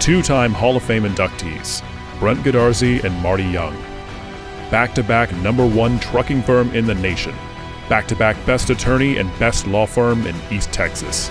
Two-time Hall of Fame inductees, Brent Godarzi and Marty Young. Back-to-back #1 trucking firm in the nation. Back-to-back best attorney and best law firm in East Texas.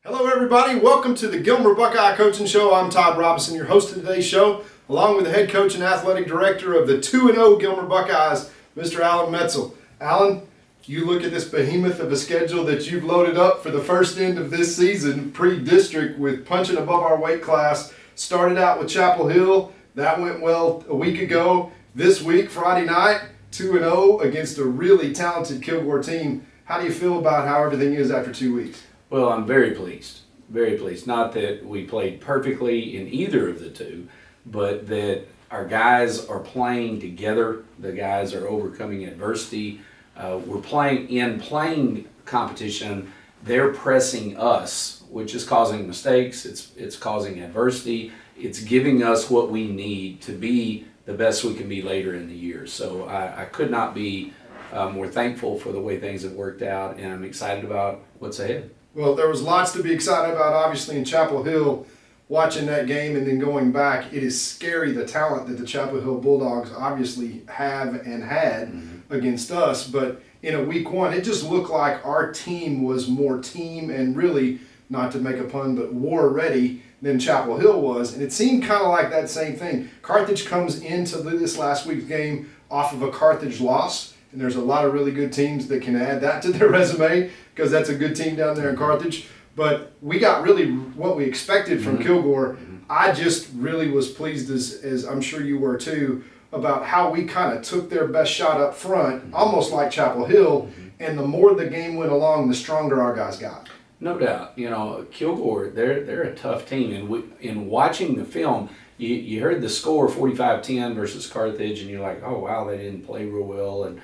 Hello everybody, welcome to the Gilmer Buckeye Coaching Show. I'm Todd Robinson, your host of today's show, along with the head coach and athletic director of the 2-0 Gilmer Buckeyes, Mr. Alan Metzel. Alan, you look at this behemoth of a schedule that you've loaded up for the first end of this season, pre-district, with punching above our weight class. Started out with Chapel Hill, that went well a week ago. This week, Friday night, 2-0 against a really talented Kilgore team. How do you feel about how everything is after 2 weeks? Well, I'm very pleased. Very pleased. Not that we played perfectly in either of the two, but that our guys are playing together. The guys are overcoming adversity. We're playing competition. They're pressing us, which is causing mistakes. It's causing adversity. It's giving us what we need to be the best we can be later in the year. So I could not be more thankful for the way things have worked out, and I'm excited about what's ahead. Well, there was lots to be excited about, obviously, in Chapel Hill. Watching that game and then going back, it is scary the talent that the Chapel Hill Bulldogs obviously have and had against us. But in a week one, it just looked like our team was more team and really, not to make a pun, but war ready than Chapel Hill was. And it seemed kind of like that same thing. Carthage comes into this last week's game off of a Carthage loss. And there's a lot of really good teams that can add that to their resume because that's a good team down there in Carthage. But we got really what we expected from Kilgore. I just really was pleased, as I'm sure you were too, about how we kind of took their best shot up front, almost like Chapel Hill. And the more the game went along, the stronger our guys got. No doubt. You know, Kilgore, they're a tough team. And in watching the film, you heard the score 45-10 versus Carthage, and you're like, oh, wow, they didn't play real well. And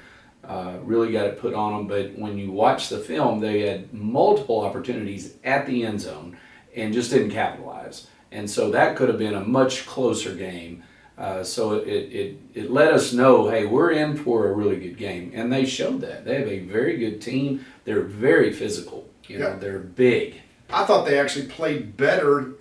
really got it put on them. But when you watch the film, they had multiple opportunities at the end zone and just didn't capitalize. And so that could have been a much closer game. So it let us know, hey, we're in for a really good game. And they showed that. They have a very good team. They're very physical. You know, they're big. I thought they actually played better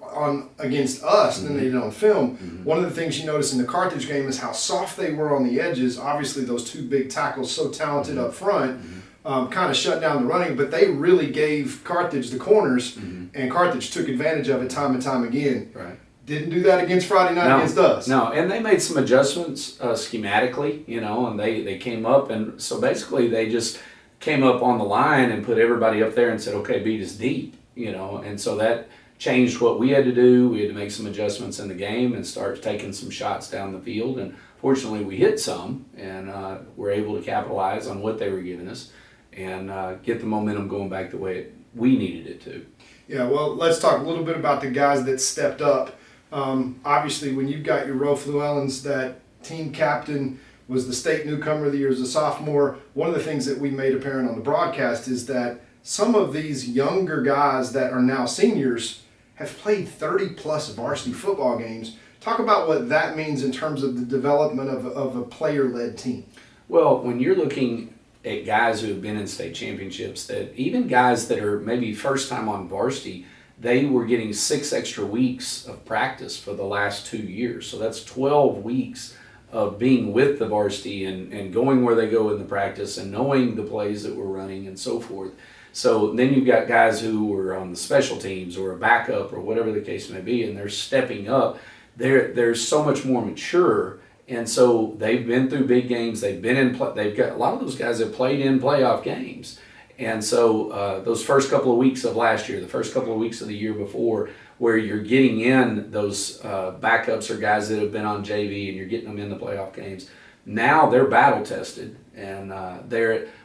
against us than they did on film. One of the things you notice in the Carthage game is how soft they were on the edges. Obviously, those two big tackles, so talented up front, kind of shut down the running, but they really gave Carthage the corners, and Carthage took advantage of it time and time again. Right. Didn't do that against Friday night against us. No, and they made some adjustments schematically, you know, and they came up, and so basically they just came up on the line and put everybody up there and said, okay, beat us deep. You know, and so that changed what we had to do. We had to make some adjustments in the game and start taking some shots down the field. And fortunately, we hit some and were able to capitalize on what they were giving us and get the momentum going back the way we needed it to. Yeah, well, let's talk a little bit about the guys that stepped up. Obviously, when you've got your Rolf Llewellyn's, that team captain was the state newcomer of the year as a sophomore. One of the things that we made apparent on the broadcast is that some of these younger guys that are now seniors have played 30-plus varsity football games. Talk about what that means in terms of the development of a player-led team. Well, when you're looking at guys who have been in state championships, that even guys that are maybe first time on varsity, they were getting 6 extra weeks of practice for the last 2 years. So that's 12 weeks of being with the varsity and going where they go in the practice and knowing the plays that we're running and so forth. So then you've got guys who were on the special teams or a backup or whatever the case may be, and they're stepping up. They're so much more mature, and so they've been through big games. They've got a lot of those guys have played in playoff games, and so those first couple of weeks of last year, the first couple of weeks of the year before, where you're getting in those backups or guys that have been on JV and you're getting them in the playoff games. Now they're battle tested, and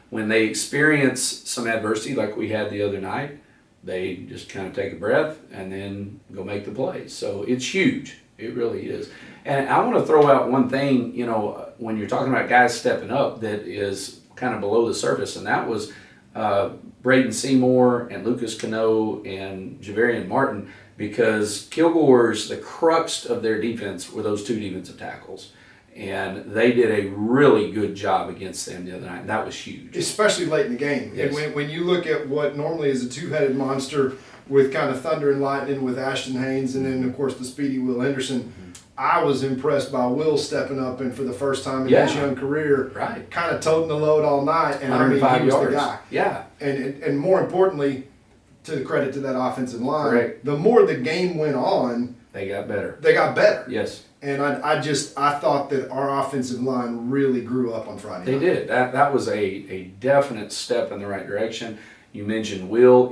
when they experience some adversity like we had the other night, they just kind of take a breath and then go make the plays. So it's huge. It really is. And I want to throw out one thing, you know, when you're talking about guys stepping up that is kind of below the surface, and that was Braden Seymour and Lucas Cano and Javarian Martin, because Kilgore's, the crux of their defense were those two defensive tackles. And they did a really good job against them the other night, and that was huge. Especially late in the game. Yes. And when you look at what normally is a two-headed monster with kind of thunder and lightning with Ashton Haynes and then, of course, the speedy Will Henderson, I was impressed by Will stepping up and for the first time in his young career, kind of toting the load all night. And I mean, he was yards. the guy. Yeah. And more importantly, to the credit to that offensive line, Correct. the more the game went on, they got better. Yes. And I thought that our offensive line really grew up on Friday night. They did. That was a definite step in the right direction. You mentioned Will,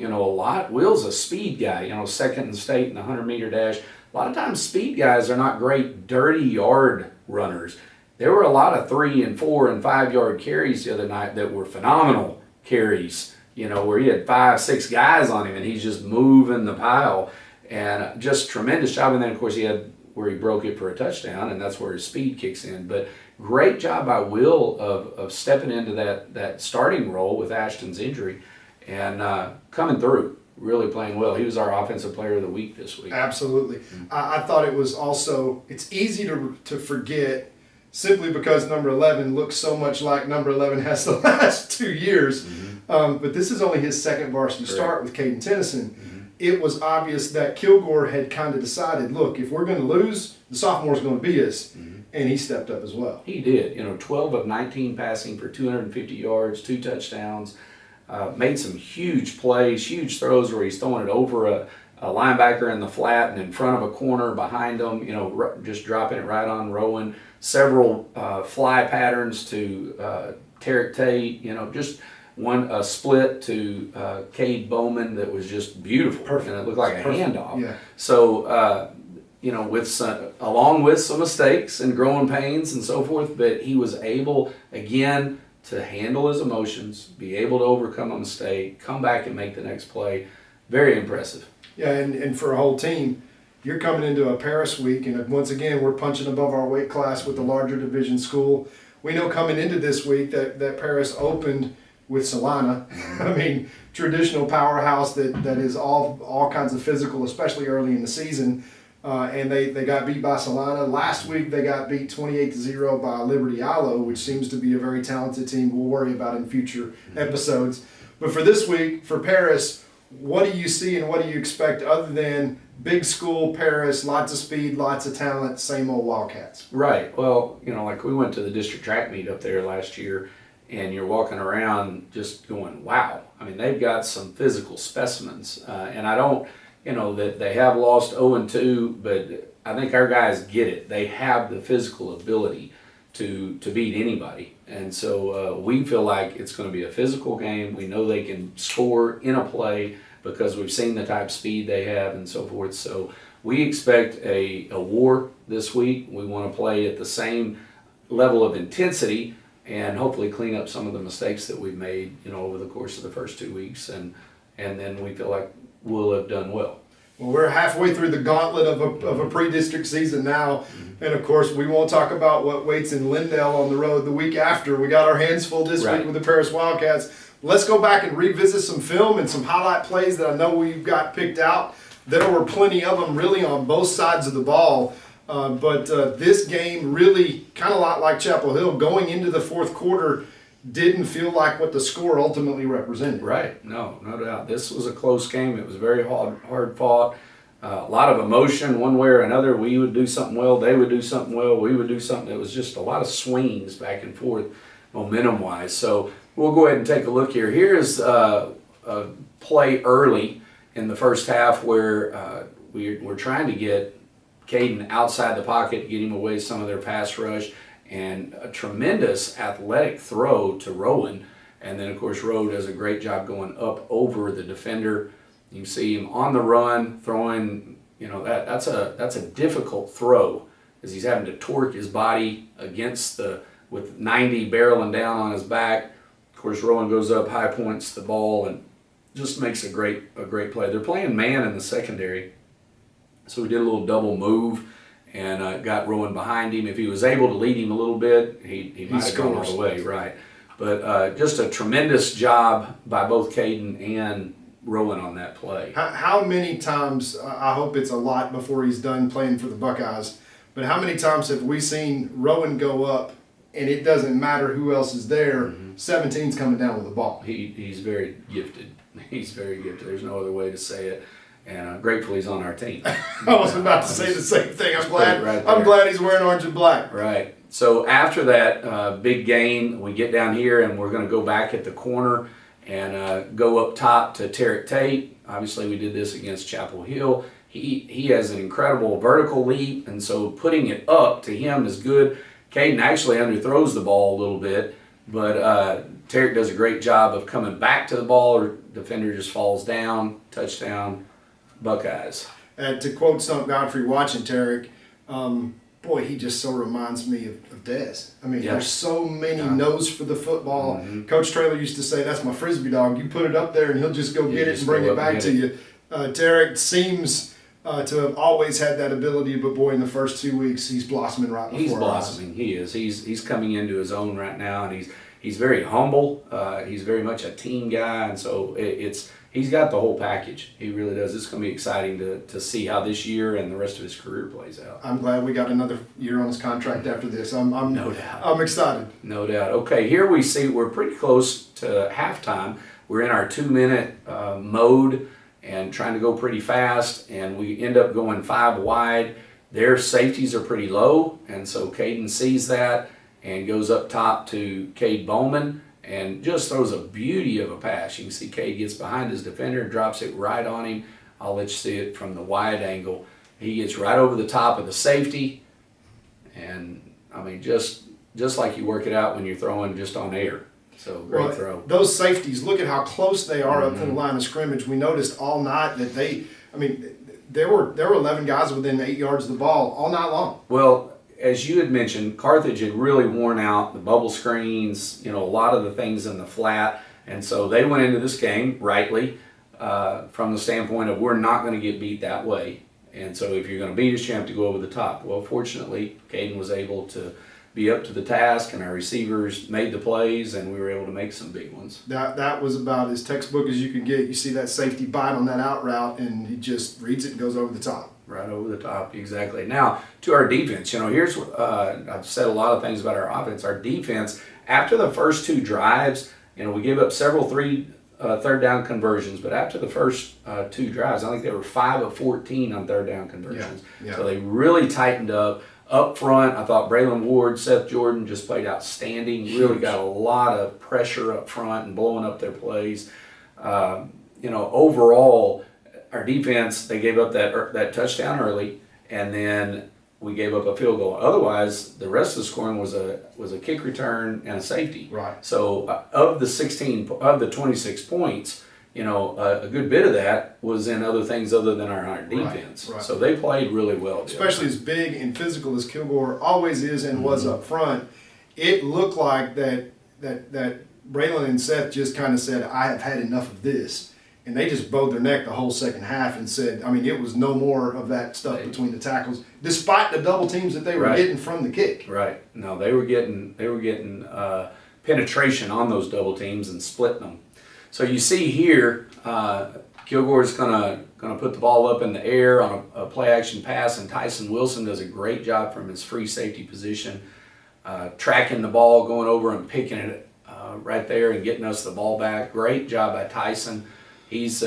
Will's a speed guy, second in the state in the 100-meter dash. A lot of times speed guys are not great dirty yard runners. There were a lot of 3 and 4 and 5 yard carries the other night that were phenomenal carries, where he had 5, 6 guys on him and he's just moving the pile. And just tremendous job. And then, of course, he had where he broke it for a touchdown, and that's where his speed kicks in. But great job by Will of stepping into that starting role with Ashton's injury and coming through, really playing well. He was our offensive player of the week this week. Absolutely. I thought it was also, it's easy to forget simply because number 11 looks so much like number 11 has the last 2 years. But this is only his second varsity start with Caden Tennyson. It was obvious that Kilgore had kind of decided, look, if we're going to lose, the sophomore's going to beat us. And he stepped up as well. He did. 12 of 19 passing for 250 yards, 2 touchdowns. Made some huge plays, huge throws where he's throwing it over a linebacker in the flat and in front of a corner behind him, just dropping it right on Rowan. Several fly patterns to Tarek Tate, just a split to Cade Bowman that was just beautiful. Perfect. And it looked like a handoff. Yeah. So, along with some mistakes and growing pains and so forth, but he was able, again, to handle his emotions, be able to overcome a mistake, come back and make the next play. Very impressive. Yeah, and for a whole team, you're coming into a Paris week, and once again, we're punching above our weight class with the larger division school. We know coming into this week that Paris opened with Salina. I mean, traditional powerhouse that is all kinds of physical, especially early in the season. And they got beat by Salina. Last week they got beat 28-0 by Liberty Ilo, which seems to be a very talented team we'll worry about in future episodes. But for this week, for Paris, what do you see and what do you expect other than big school Paris, lots of speed, lots of talent, same old Wildcats? Right. Well, like we went to the district track meet up there last year, and you're walking around just going, wow. I mean, they've got some physical specimens. And I don't, that they have lost 0-2, but I think our guys get it. They have the physical ability to beat anybody. And so we feel like it's going to be a physical game. We know they can score in a play because we've seen the type of speed they have and so forth. So we expect a war this week. We want to play at the same level of intensity and hopefully clean up some of the mistakes that we've made, over the course of the first 2 weeks. And then we feel like we'll have done well. Well, we're halfway through the gauntlet of a pre-district season now. And, of course, we won't talk about what waits in Lindale on the road the week after. We got our hands full this week with the Paris Wildcats. Let's go back and revisit some film and some highlight plays that I know we've got picked out. There were plenty of them really on both sides of the ball. But this game really, kind of like Chapel Hill, going into the fourth quarter, didn't feel like what the score ultimately represented. Right. No doubt. This was a close game. It was very hard fought. A lot of emotion one way or another. We would do something well. They would do something well. We would do something. It was just a lot of swings back and forth momentum-wise. So we'll go ahead and take a look here. Here's a play early in the first half where we're trying to get Caden outside the pocket, get him away some of their pass rush, and a tremendous athletic throw to Rowan. And then, of course, Rowe does a great job going up over the defender. You can see him on the run, throwing, that's a difficult throw as he's having to torque his body against with 90 barreling down on his back. Of course, Rowan goes up, high points the ball, and just makes a great play. They're playing man in the secondary, so we did a little double move and got Rowan behind him. If he was able to lead him a little bit, he might have gone all the way, right. But just a tremendous job by both Caden and Rowan on that play. How many times, I hope it's a lot before he's done playing for the Buckeyes, But how many times have we seen Rowan go up and it doesn't matter who else is there, 17's coming down with the ball? He's very gifted. He's very gifted. There's no other way to say it. And grateful he's on our team. I was about to say the same thing. I'm Right glad he's wearing orange and black. Right. So after that big gain, we get down here and we're going to go back at the corner and go up top to Tarek Tate. Obviously, we did this against Chapel Hill. He has an incredible vertical leap, and so putting it up to him is good. Caden actually underthrows the ball a little bit, but Tarek does a great job of coming back to the ball, or defender just falls down, touchdown, Buckeyes. To quote Stump Godfrey watching Tarek, boy, he just so reminds me of Dez. I mean, there's so many nose for the football. Coach Traylor used to say, that's my Frisbee dog. You put it up there and he'll just go get it and bring it back to you. Tarek seems to have always had that ability, but boy, in the first 2 weeks, he's blossoming right before He's our blossoming. eyes. He is. He's coming into his own right now, and he's very humble. He's very much a team guy, and so he's got the whole package. He really does. It's going to be exciting to see how this year and the rest of his career plays out. I'm glad we got another year on his contract after this. No doubt. I'm excited. No doubt. Okay, here we see we're pretty close to halftime. We're in our 2-minute mode and trying to go pretty fast, and we end up going 5 wide. Their safeties are pretty low, and so Caden sees that and goes up top to Cade Bowman and just throws a beauty of a pass. You can see Cade gets behind his defender and drops it right on him. I'll let you see it from the wide angle. He gets right over the top of the safety, and I mean, just like you work it out when you're throwing just on air. So great throw. Those safeties, look at how close they are up to the line of scrimmage. We noticed all night that there were 11 guys within 8 yards of the ball all night long. Well, as you had mentioned, Carthage had really worn out the bubble screens, a lot of the things in the flat, and so they went into this game rightly from the standpoint of we're not going to get beat that way, and so if you're going to beat us, you have to go over the top. Well, fortunately, Caden was able to be up to the task, and our receivers made the plays, and we were able to make some big ones. That was about as textbook as you can get. You see that safety bite on that out route, and he just reads it and goes over the top. Right over the top, exactly. Now, to our defense, here's what I've said a lot of things about our offense. Our defense, after the first 2 drives, we gave up several third down conversions, but after the first 2 drives, I think they were 5 of 14 on third down conversions. Yeah. So they really tightened up. Up front, I thought Braylon Ward, Seth Jordan just played outstanding. Really got a lot of pressure up front and blowing up their plays. Overall, our defense, they gave up that touchdown early, and then we gave up a field goal. Otherwise, the rest of the scoring was a kick return and a safety. Right. So of the 26 points, a good bit of that was in other things other than our defense. Right. So they played really well. Especially as big and physical as Kilgore always is and was up front, it looked like that Braylon and Seth just kind of said, I have had enough of this. And they just bowed their neck the whole second half and said, it was no more of that stuff between the tackles, despite the double teams that they were getting from the kick. Right. No, they were getting penetration on those double teams and splitting them. So you see here, Kilgore's gonna put the ball up in the air on a play action pass, and Tyson Wilson does a great job from his free safety position, tracking the ball, going over and picking it right there and getting us the ball back. Great job by Tyson. He's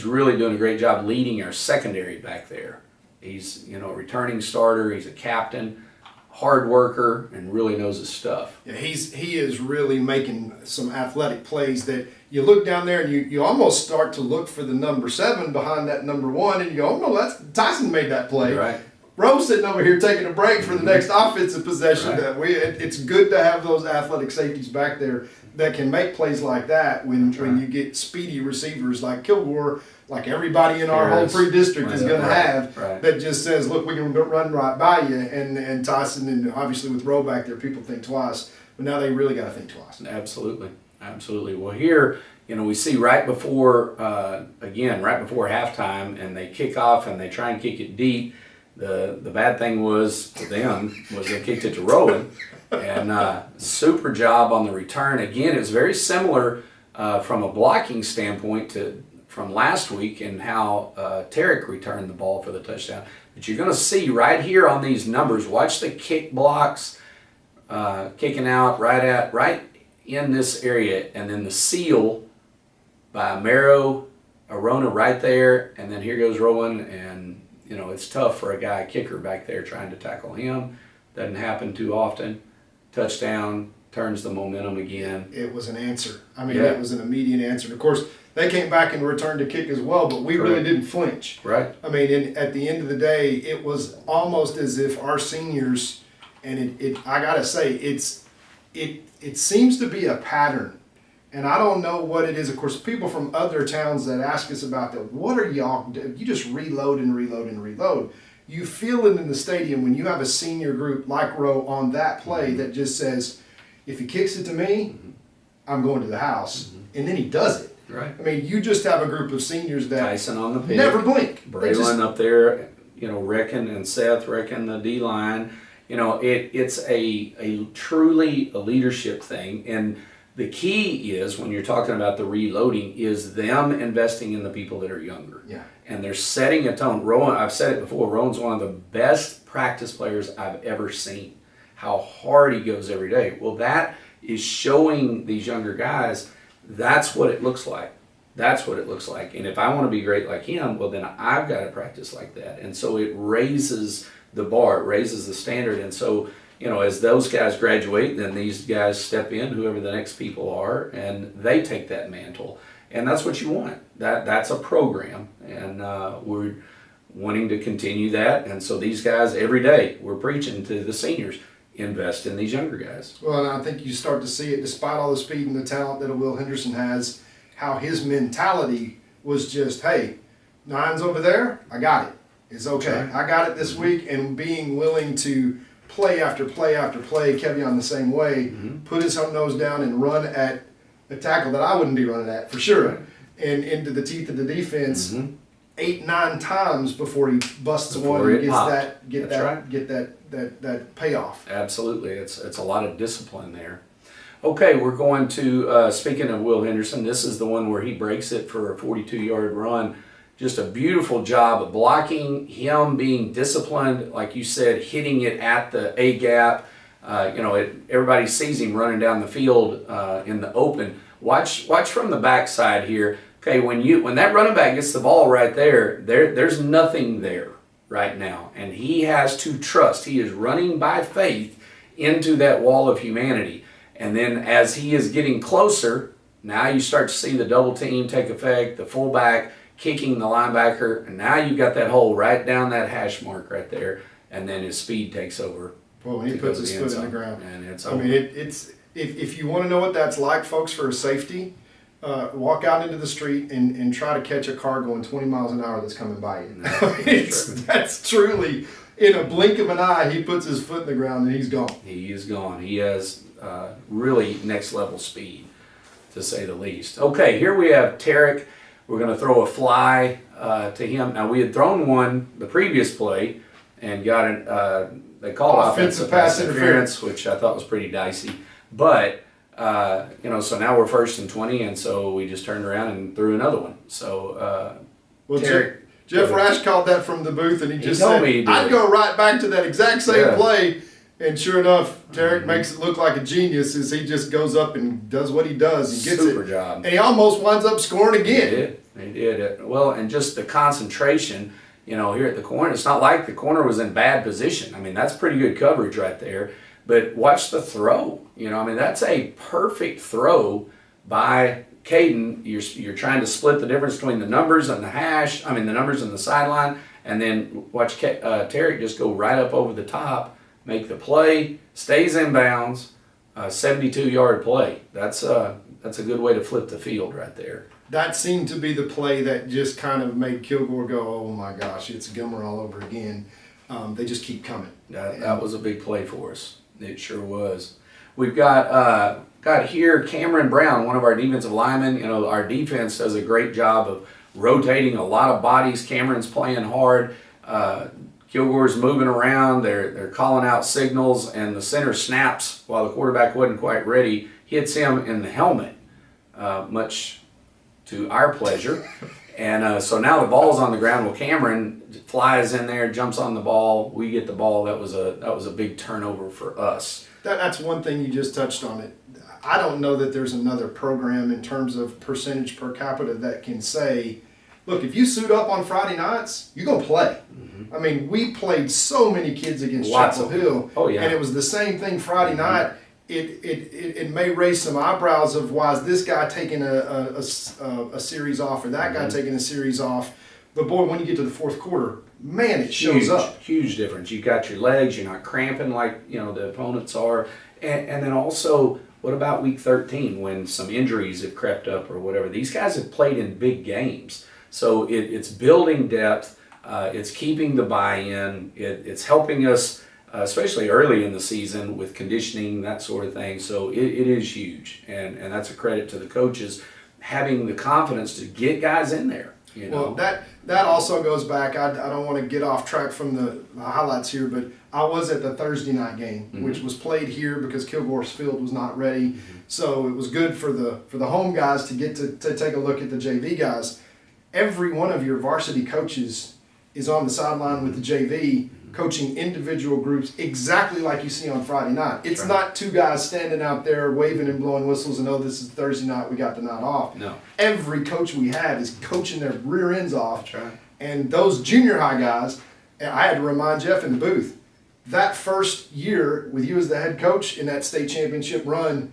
really doing a great job leading our secondary back there. He's a returning starter. He's a captain, hard worker, and really knows his stuff. Yeah, he is really making some athletic plays that you look down there and you almost start to look for the number 7 behind that number 1, and you go, oh no, that's Tyson made that play. Right. Rose sitting over here taking a break for the next offensive possession. Right. It's good to have those athletic safeties back there that can make plays like that when you get speedy receivers like Kilgore, like everybody in our whole pre-district is going to have, that just says, look, we can run right by you. And Tyson, and obviously with Rowe back there, people think twice. But now they really got to think twice. Absolutely. Well, here, we see right before halftime, and they kick off and they try and kick it deep. The bad thing was for them was they kicked it to Rowan, and super job on the return. Again, it was very similar from a blocking standpoint from last week and how Tarek returned the ball for the touchdown. But you're going to see right here on these numbers, watch the kick blocks kicking out right in this area, and then the seal by Arona right there, and then here goes Rowan, and it's tough for a guy kicker back there trying to tackle him. Doesn't happen too often. Touchdown, turns the momentum again. It was an answer. I mean, It was an immediate answer. And of course, they came back and returned to kick as well, but we really didn't flinch. Right. I mean, at the end of the day, it was almost as if our seniors, and I gotta say, it seems to be a pattern. And I don't know what it is. Of course, people from other towns that ask us about that, what are y'all, you just reload and reload and reload. You feel it in the stadium when you have a senior group like Rowe on that play that just says, if he kicks it to me, I'm going to the house. And then he does it. Right. I mean, you just have a group of seniors that Tyson on the pick, never blink. Braylon up there, Reckon and Seth Reckon the D line. It's a truly a leadership thing, and the key is when you're talking about the reloading is them investing in the people that are younger. Yeah. And they're setting a tone. Rowan, I've said it before, Rowan's one of the best practice players I've ever seen. How hard he goes every day. Well, that is showing these younger guys that's what it looks like. That's what it looks like. And if I want to be great like him, well, then I've got to practice like that. And so it raises the bar, it raises the standard. And so, as those guys graduate, then these guys step in, whoever the next people are, and they take that mantle. And that's what you want. That's a program. And we're wanting to continue that. And so these guys, every day, we're preaching to the seniors, invest in these younger guys. Well, and I think you start to see it, despite all the speed and the talent that a Will Henderson has, how his mentality was just, hey, 9's over there, I got it. It's okay. Right. I got it this week, and being willing to play after play after play, Kevion the same way, put his nose down and run at a tackle that I wouldn't be running at for sure, Right. and into the teeth of the defense 8-9 times before he busts Before one and it get that payoff. Absolutely. It's a lot of discipline there. Okay, we're going to, speaking of Will Henderson, this is the one where he breaks it for a 42-yard run. Just a beautiful job of blocking, him being disciplined, like you said, hitting it at the A-gap. Everybody sees him running down the field in the open. Watch from the backside here. Okay, when that running back gets the ball right there's nothing there right now. And he has to trust. He is running by faith into that wall of humanity. And then as he is getting closer, now you start to see the double team take effect, the fullback kicking the linebacker, and now you've got that hole right down that hash mark right there, and then his speed takes over. Well, when he puts his foot in the ground. And it's over. I mean, it's if you want to know what that's like, folks, for a safety, walk out into the street and try to catch a car going 20 miles an hour that's coming by you. That's truly, in a blink of an eye, he puts his foot in the ground and he's gone. He is gone. He has really next level speed, to say the least. Okay, here we have Tarek. We're going to throw a fly to him. Now, we had thrown one the previous play and got an, they called offensive pass interference, which I thought was pretty dicey. But, so now we're 1st and 20, and so we just turned around and threw another one. So, well, Tarek, Jeff Rash called that from the booth, and he just told said, me he did. I'd go right back to that exact same play. And sure enough, Tarek makes it look like a genius as he just goes up and does what he does and gets Super it. job. And he almost winds up scoring again. He did. Well, and just the concentration, here at the corner. It's not like the corner was in bad position. I mean, that's pretty good coverage right there. But watch the throw. That's a perfect throw by Caden. You're trying to split the difference between the numbers and the hash. The numbers and the sideline. And then watch Tarek just go right up over the top, make the play, stays in bounds, 72-yard play. That's a good way to flip the field right there. That seemed to be the play that just kind of made Kilgore go, oh my gosh, it's Gilmer all over again. They just keep coming. That was a big play for us. It sure was. We've got here Cameron Brown, one of our defensive linemen. Our defense does a great job of rotating a lot of bodies. Cameron's playing hard. Kilgore's moving around. They're calling out signals, and the center snaps while the quarterback wasn't quite ready. Hits him in the helmet, much to our pleasure. And so now the ball's on the ground. Well, Cameron flies in there, jumps on the ball. We get the ball. That was a big turnover for us. That's one thing you just touched on it. I don't know that there's another program in terms of percentage per capita that can say, look, if you suit up on Friday nights, you're going to play. Mm-hmm. I mean, we played so many kids against Chapel Hill. Oh, yeah. And it was the same thing Friday night. It may raise some eyebrows of why is this guy taking a series off or that guy taking a series off. But boy, when you get to the fourth quarter, man, it shows up. Huge difference. You got your legs. You're not cramping like the opponents are. And then also, what about week 13 when some injuries have crept up or whatever? These guys have played in big games. So it's building depth. It's keeping the buy-in. It's helping us, especially early in the season with conditioning, that sort of thing. So it is huge. And that's a credit to the coaches having the confidence to get guys in there. Well, that also goes back. I don't want to get off track from the highlights here, but I was at the Thursday night game, which was played here because Kilgore's field was not ready. So it was good for the home guys to get to take a look at the JV guys. Every one of your varsity coaches is on the sideline with the JV coaching individual groups exactly like you see on Friday night. It's not two guys standing out there waving and blowing whistles and, oh, this is Thursday night, we got the night off. No. Every coach we have is coaching their rear ends off. That's right. And those junior high guys, and I had to remind Jeff in the booth, that first year with you as the head coach in that state championship run,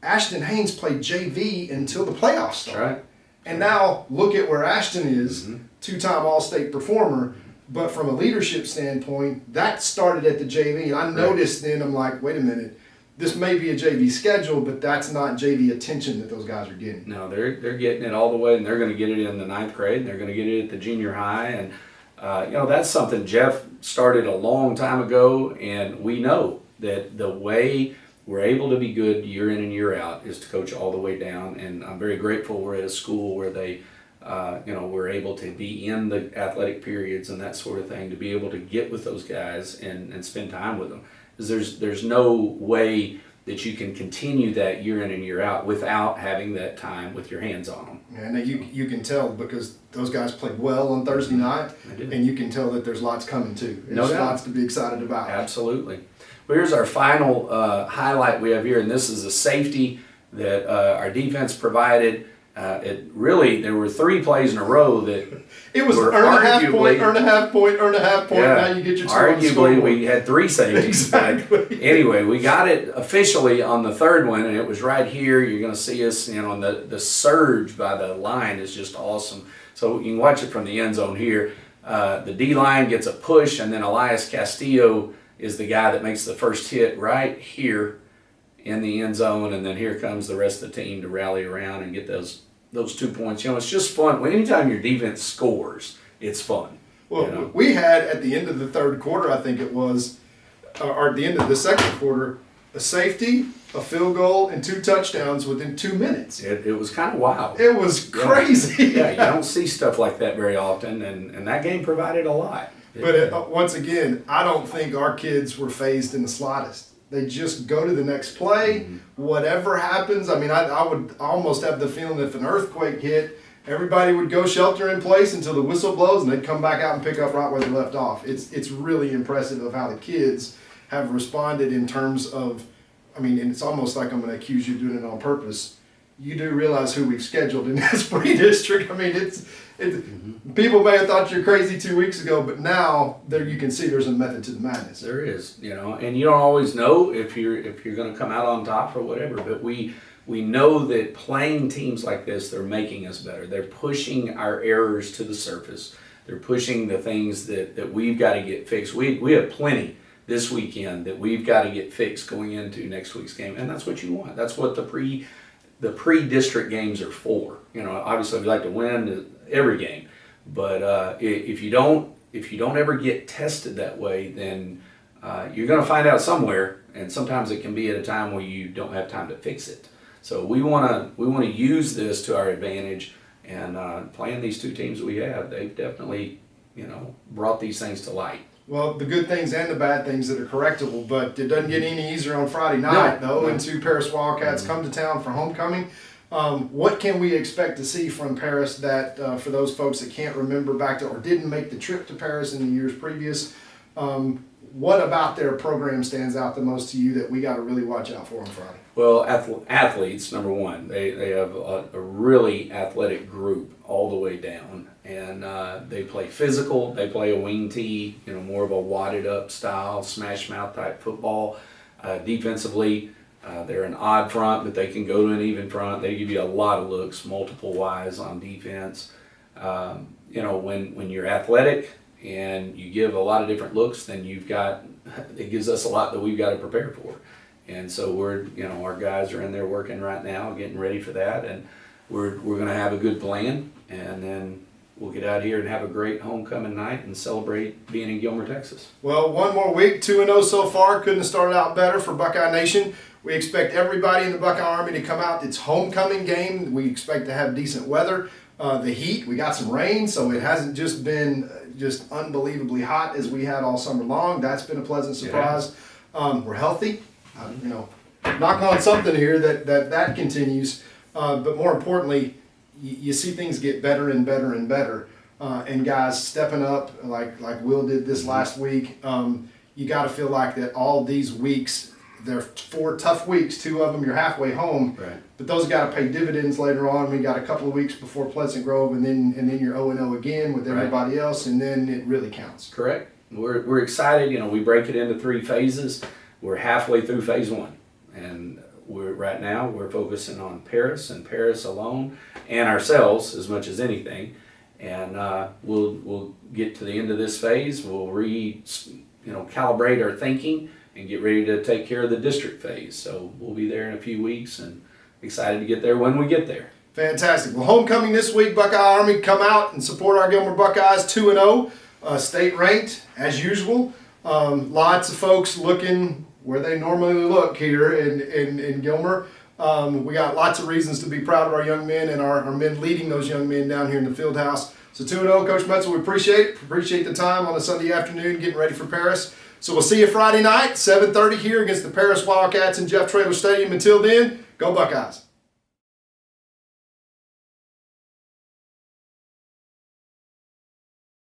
Ashton Haynes played JV until the playoffs started. That's right. And now look at where Ashton is, two-time All-State performer. But from a leadership standpoint, that started at the JV. And I noticed then, I'm like, wait a minute, this may be a JV schedule, but that's not JV attention that those guys are getting. No, they're getting it all the way, and they're going to get it in the ninth grade, and they're going to get it at the junior high. And, that's something Jeff started a long time ago, and we know that the way we're able to be good year in and year out is to coach all the way down. And I'm very grateful we're at a school where they we're able to be in the athletic periods and that sort of thing, to be able to get with those guys and spend time with them. Because there's no way that you can continue that year in and year out without having that time with your hands on them. And you can tell because those guys played well on Thursday night, and you can tell that there's lots coming too. There's lots to be excited about. Absolutely. Well, here's our final highlight we have here, and this is a safety that our defense provided. There were 3 plays in a row that it was earn a half point, earn a half point, earn a half point. Yeah, now you get your 2 on the scoreboard. Arguably, we had 3 safeties. Exactly. Anyway, we got it officially on the third one, and it was right here. You're going to see us, the surge by the line is just awesome. So you can watch it from the end zone here. The D-line gets a push, and then Elias Castillo is the guy that makes the first hit right here in the end zone, and then here comes the rest of the team to rally around and get those 2 points. It's just fun. Anytime your defense scores, it's fun. Well, we had at the end of the third quarter, I think it was, or at the end of the second quarter, a safety, a field goal, and 2 touchdowns within 2 minutes. It was kind of wild. It was crazy. Yeah, you don't see stuff like that very often, and that game provided a lot. But once again, I don't think our kids were phased in the slightest. They just go to the next play, whatever happens. I mean, I would almost have the feeling that if an earthquake hit, everybody would go shelter in place until the whistle blows, and they'd come back out and pick up right where they left off. It's really impressive of how the kids have responded in terms of, and it's almost like I'm going to accuse you of doing it on purpose. You do realize who we've scheduled in this pre-district. People may have thought you're crazy 2 weeks ago, but now there you can see there's a method to the madness. There is, and you don't always know if you're going to come out on top or whatever. But we know that playing teams like this, they're making us better. They're pushing our errors to the surface. They're pushing the things that we've got to get fixed. We have plenty this weekend that we've got to get fixed going into next week's game, and that's what you want. That's what the pre-district games are for. Obviously we like to win every game, but if you don't ever get tested that way, then you're going to find out somewhere, and sometimes it can be at a time where you don't have time to fix it. So we want to use this to our advantage, and playing these 2 teams we have, they've definitely brought these things to light. Well, the good things and the bad things that are correctable, but it doesn't get any easier on Friday night, though. And 2 Paris Wildcats come to town for homecoming. What can we expect to see from Paris that, for those folks that can't remember back to or didn't make the trip to Paris in the years previous, what about their program stands out the most to you that we got to really watch out for on Friday? Well, athletes, number one, they have a really athletic group all the way down, and they play physical. They play a wing tee, more of a wadded up style, smash mouth type football. Defensively, they're an odd front, but they can go to an even front. They give you a lot of looks, multiple wise on defense. When you're athletic and you give a lot of different looks, then it gives us a lot that we've got to prepare for. And so our guys are in there working right now, getting ready for that, and we're going to have a good plan, and then we'll get out here and have a great homecoming night and celebrate being in Gilmer, Texas. Well, one more week, 2-0 so far. Couldn't have started out better for Buckeye Nation. We expect everybody in the Buckeye Army to come out. It's homecoming game. We expect to have decent weather. The heat, we got some rain, so it hasn't just been just unbelievably hot as we had all summer long. That's been a pleasant surprise. We're healthy. Knock on something here that continues. But more importantly, you see things get better and better and better. And guys stepping up like Will did this last week. You got to feel like that all these weeks, they're 4 tough weeks, 2 of them you're halfway home, right. But those got to pay dividends later on. We got a couple of weeks before Pleasant Grove, and then you're 0-0 again with everybody else, and then it really counts. Correct. We're excited. We break it into 3 phases. We're halfway through phase 1, and right now we're focusing on Paris and Paris alone, and ourselves as much as anything. And we'll get to the end of this phase. We'll calibrate our thinking and get ready to take care of the district phase. So we'll be there in a few weeks, and excited to get there when we get there. Fantastic. Well, homecoming this week, Buckeye Army, come out and support our Gilmer Buckeyes, 2-0, state ranked as usual. Lots of folks looking where they normally look here in Gilmer. We got lots of reasons to be proud of our young men and our men leading those young men down here in the field house. So 2-0, Coach Metzel, we appreciate it. Appreciate the time on a Sunday afternoon getting ready for Paris. So we'll see you Friday night, 7:30 here against the Paris Wildcats in Jeff Traylor Stadium. Until then, go Buckeyes.